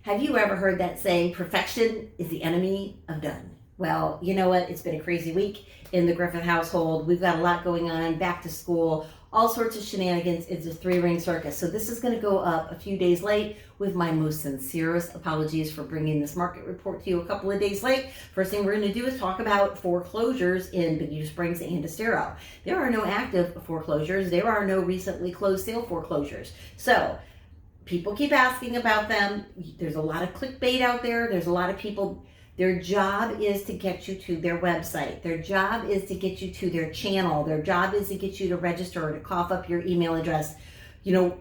Have you ever heard that saying, perfection is the enemy of done? Well, you know what? It's been a crazy week in the Griffith household. We've got a lot going on, back to school, all sorts of shenanigans. It's a three-ring circus. So this is going to go up a few days late with my most sincerest apologies for bringing this market report to you a couple of days late. First thing we're going to do is talk about foreclosures in Bonita Springs and Estero. There are no active foreclosures. There are no recently closed sale foreclosures. So people keep asking about them. There's a lot of clickbait out there. There's a lot of people, their job is to get you to their website. Their job is to get you to their channel. Their job is to get you to register or to cough up your email address. You know,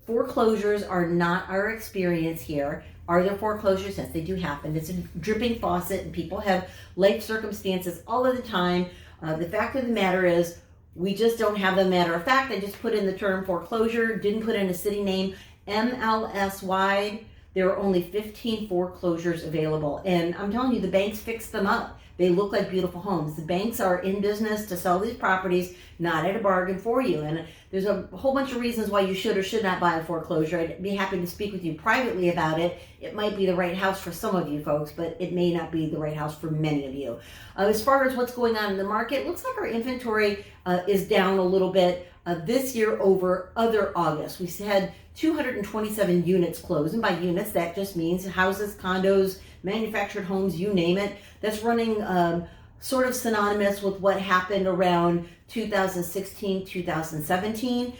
foreclosures are not our experience here. Are there foreclosures? Yes, they do happen. It's a dripping faucet and people have life circumstances all of the time. The fact of the matter is we just don't have them. Matter of fact, I just put in the term foreclosure, didn't put in a city name. MLS wide, there are only 15 foreclosures available. And I'm telling you, the banks fixed them up. They look like beautiful homes. The banks are in business to sell these properties, not at a bargain for you. And there's a whole bunch of reasons why you should or should not buy a foreclosure. I'd be happy to speak with you privately about it. It might be the right house for some of you folks, but it may not be the right house for many of you. As far as what's going on in the market, it looks like our inventory is down a little bit this year over other August. We had 227 units closed, and by units that just means houses, condos, manufactured homes, you name it. That's running sort of synonymous with what happened around 2016, 2017.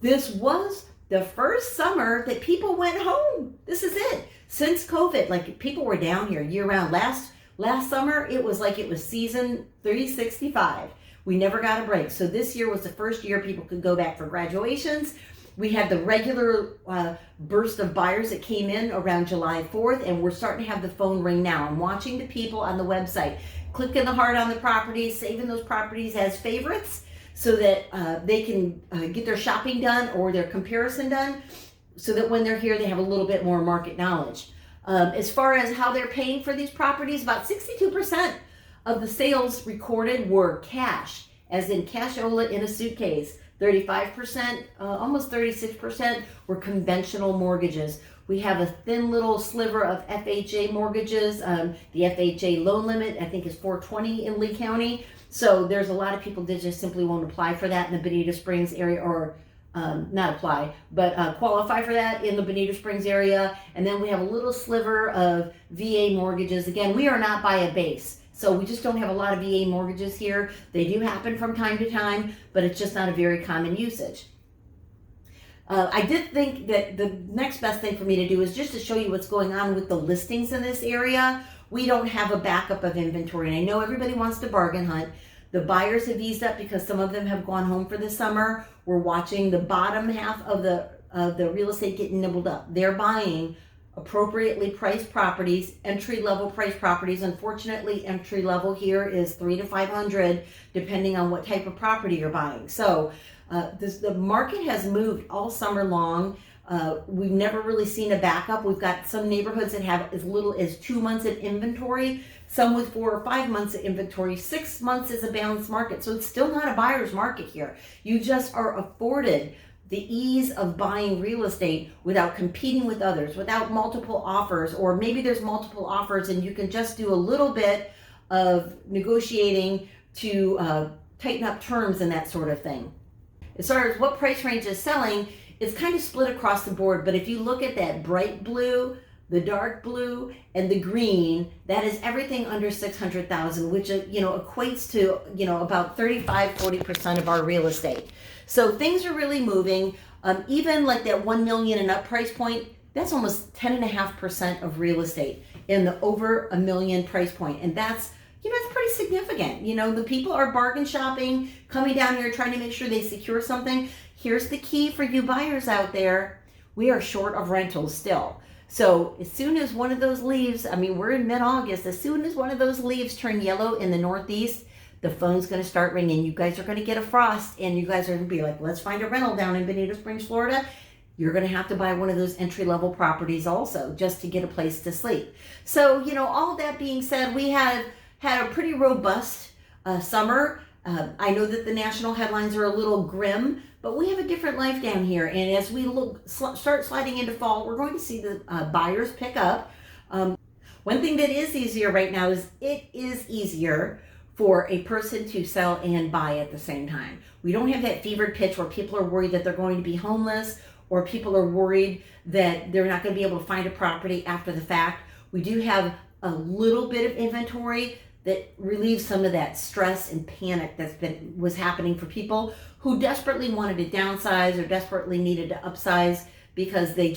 This was the first summer that people went home. This is it. Since COVID, like people were down here year round. Last summer, it was like it was season 365. We never got a break. So this year was the first year people could go back for graduations. We had the regular burst of buyers that came in around July 4th, and we're starting to have the phone ring now. I'm watching the people on the website, clicking the heart on the properties, saving those properties as favorites so that they can get their shopping done or their comparison done so that when they're here, they have a little bit more market knowledge. As far as how they're paying for these properties, about 62% of the sales recorded were cash, as in cashola in a suitcase. 35%, almost 36% were conventional mortgages. We have a thin little sliver of FHA mortgages. The FHA loan limit, I think, is $420 in Lee County. So there's a lot of people that just simply won't apply for that in the Bonita Springs area, or not apply, but qualify for that in the Bonita Springs area. And then we have a little sliver of VA mortgages. Again, we are not by a base. So we just don't have a lot of VA mortgages here. They do happen from time to time, but it's just not a very common usage. I did think that the next best thing for me to do is just to show you what's going on with the listings in this area. We don't have a backup of inventory, and I know everybody wants to bargain hunt. The buyers have eased up because some of them have gone home for the summer. We're watching the bottom half of the real estate get nibbled up. They're buying appropriately priced properties, entry-level price properties. Unfortunately, entry-level here is $300 to $500, depending on what type of property you're buying. So the market has moved all summer long. We've never really seen a backup. We've got some neighborhoods that have as little as 2 months of inventory, some with 4 or 5 months of inventory. 6 months is a balanced market. So it's still not a buyer's market here. You just are afforded the ease of buying real estate without competing with others, without multiple offers, or maybe there's multiple offers and you can just do a little bit of negotiating to tighten up terms and that sort of thing. As far as what price range is selling, it's kind of split across the board, but if you look at that bright blue, the dark blue, and the green, that is everything under 600,000, which equates to about 35-40% of our real estate. So things are really moving. Even like that 1 million and up price point, that's almost 10.5% of real estate in the over $1 million price point, and that's it's pretty significant. The people are bargain shopping, coming down here trying to make sure they secure something. Here's the key for you buyers out there: we are short of rentals still. So as soon as one of those leaves, we're in mid-August, as soon as one of those leaves turn yellow in the Northeast, the phone's going to start ringing. You guys are going to get a frost, and you guys are going to be like, let's find a rental down in Bonita Springs, Florida. You're going to have to buy one of those entry-level properties also just to get a place to sleep. So, all that being said, we have had a pretty robust summer. I know that the national headlines are a little grim, But we have a different life down here, and as we start sliding into fall, we're going to see the buyers pick up. One thing that is easier right now is it is easier for a person to sell and buy at the same time. We don't have that fevered pitch where people are worried that they're going to be homeless, or people are worried that they're not going to be able to find a property after the fact. We do have a little bit of inventory that relieves some of that stress and panic was happening for people who desperately wanted to downsize or desperately needed to upsize because they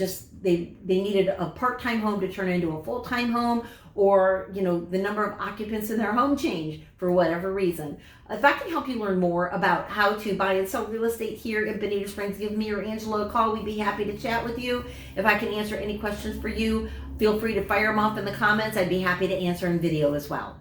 needed a part-time home to turn into a full-time home, or the number of occupants in their home changed for whatever reason. If I can help you learn more about how to buy and sell real estate here in Bonita Springs, give me or Angela a call. We'd be happy to chat with you. If I can answer any questions for you, feel free to fire them off in the comments. I'd be happy to answer in video as well.